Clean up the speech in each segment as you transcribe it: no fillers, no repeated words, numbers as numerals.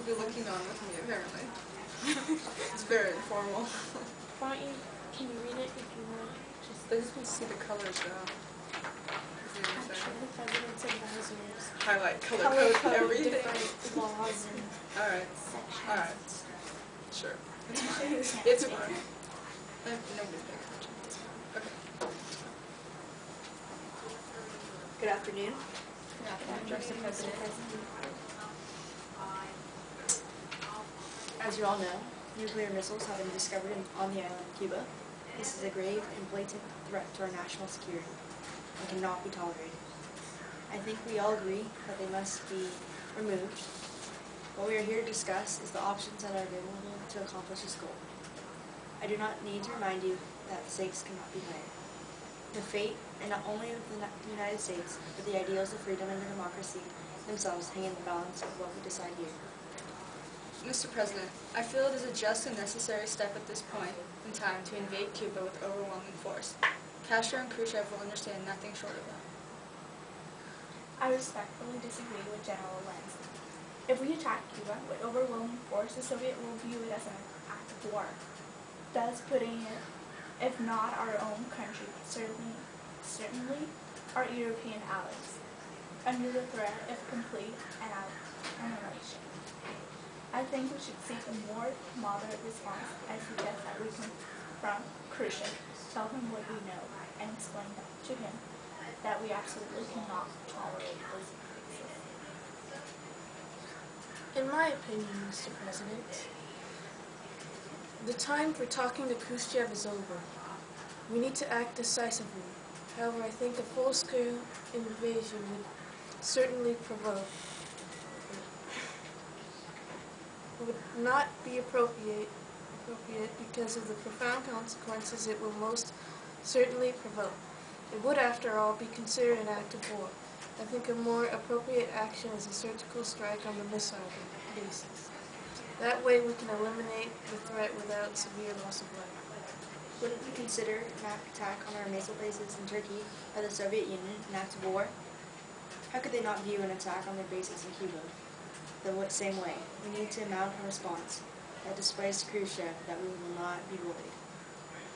You'll be looking on with me, apparently. It's very informal. Why don't you, can you read it if you want? I just want to see the colors, though. Actually, the president's advisors Highlight, color color code, code everything. different laws and Alright, sections. alright. Sure. It's fine. It's fine. Nobody's paying attention. It's fine. Okay. Good afternoon. Good afternoon, Mr. President. As you all know, nuclear missiles have been discovered on the island of Cuba. This is a grave and blatant threat to our national security and cannot be tolerated. I think we all agree that they must be removed. What we are here to discuss is the options that are available to accomplish this goal. I do not need to remind you that the stakes cannot be higher. The fate, and not only of the United States, but the ideals of freedom and democracy themselves hang in the balance of what we decide here. Mr. President, I feel it is a just and necessary step at this point in time to invade Cuba with overwhelming force. Castro and Khrushchev will understand nothing short of that. I respectfully disagree with General Lenz. If we attack Cuba with overwhelming force, the Soviet will view it as an act of war, thus putting it, if not our own country, certainly our European allies, under the threat of complete annihilation. I think we should seek a more moderate response. I suggest that we confront Khrushchev, tell him what we know, and explain to him that we absolutely cannot tolerate this practices. In my opinion, Mr. President, the time for talking to Khrushchev is over. We need to act decisively. However, I think a full-scale invasion would certainly would not be appropriate because of the profound consequences it will most certainly provoke. It would, after all, be considered an act of war. I think a more appropriate action is a surgical strike on the missile bases. That way we can eliminate the threat without severe loss of life. Wouldn't we consider an attack on our missile bases in Turkey by the Soviet Union an act of war? How could they not view an attack on their bases in Cuba the same way? We need to mount a response that displays to Khrushchev that we will not be bullied,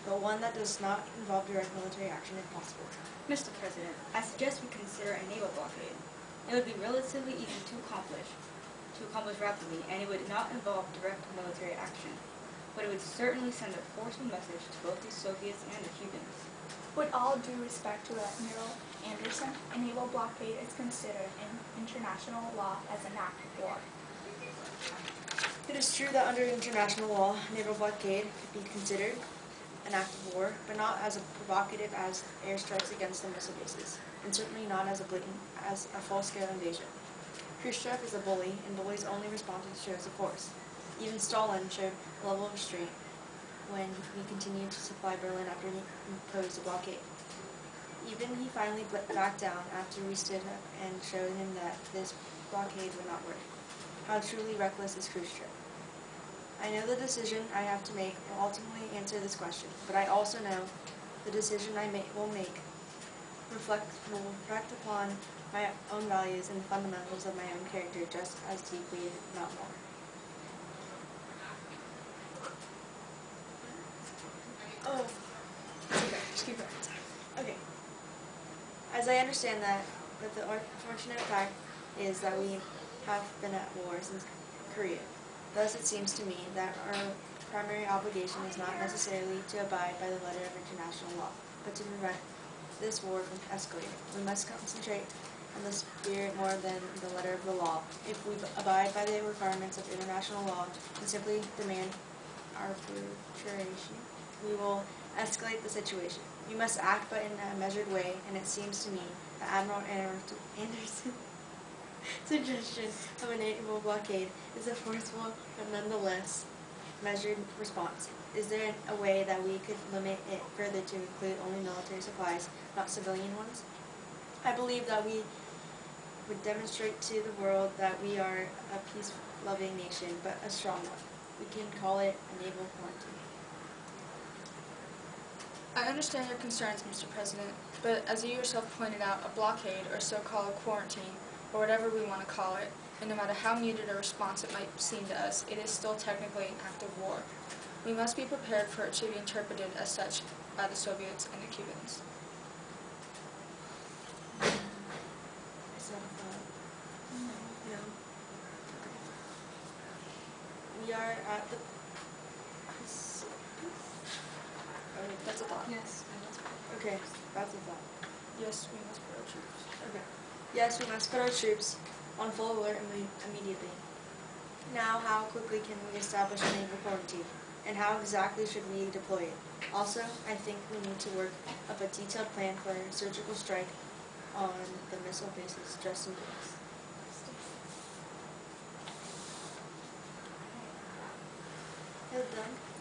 but one that does not involve direct military action if possible. Mr. President, I suggest we consider a naval blockade. It would be relatively easy to accomplish rapidly, and it would not involve direct military action, but it would certainly send a forceful message to both the Soviets and the Cubans. With all due respect to Admiral Anderson, a naval blockade is considered in international law as an act of war. It is true that under international law, naval blockade could be considered an act of war, but not as provocative as airstrikes against the missile bases, and certainly not as a full-scale invasion. Khrushchev is a bully, and bullies only respond to shows of force. Even Stalin showed a level of restraint when he continued to supply Berlin after he imposed a blockade. Even he finally backed down after we stood up and showed him that this blockade would not work. How truly reckless is Khrushchev? I know the decision I have to make will ultimately answer this question, but I also know the decision I will reflect upon my own values and the fundamentals of my own character just as deeply, if not more. Oh, okay, just keep going. Okay. As I understand that the unfortunate fact is that we have been at war since Korea. Thus, it seems to me that our primary obligation is not necessarily to abide by the letter of international law, but to prevent this war from escalating. We must concentrate on the spirit more than the letter of the law. If we abide by the requirements of international law and simply demand arbitration, we will escalate the situation. We must act, but in a measured way, and it seems to me that Admiral Anderson's suggestion of a naval blockade is a forceful but nonetheless measured response. Is there a way that we could limit it further to include only military supplies, not civilian ones? I believe that we would demonstrate to the world that we are a peace-loving nation, but a strong one. We can call it a naval quarantine. I understand your concerns, Mr. President, but as you yourself pointed out, a blockade, or so-called quarantine, or whatever we want to call it, and no matter how muted a response it might seem to us, it is still technically an act of war. We must be prepared for it to be interpreted as such by the Soviets and the Cubans. Is that a thought? No. We are at the. Okay, That's a thought. Yes. okay, that's a thought. Yes, we must put our troops. Okay. Yes, we must put our troops on full alert immediately. Now, how quickly can we establish a naval quarantine? And how exactly should we deploy it? Also, I think we need to work up a detailed plan for a surgical strike on the missile bases just in case. Done?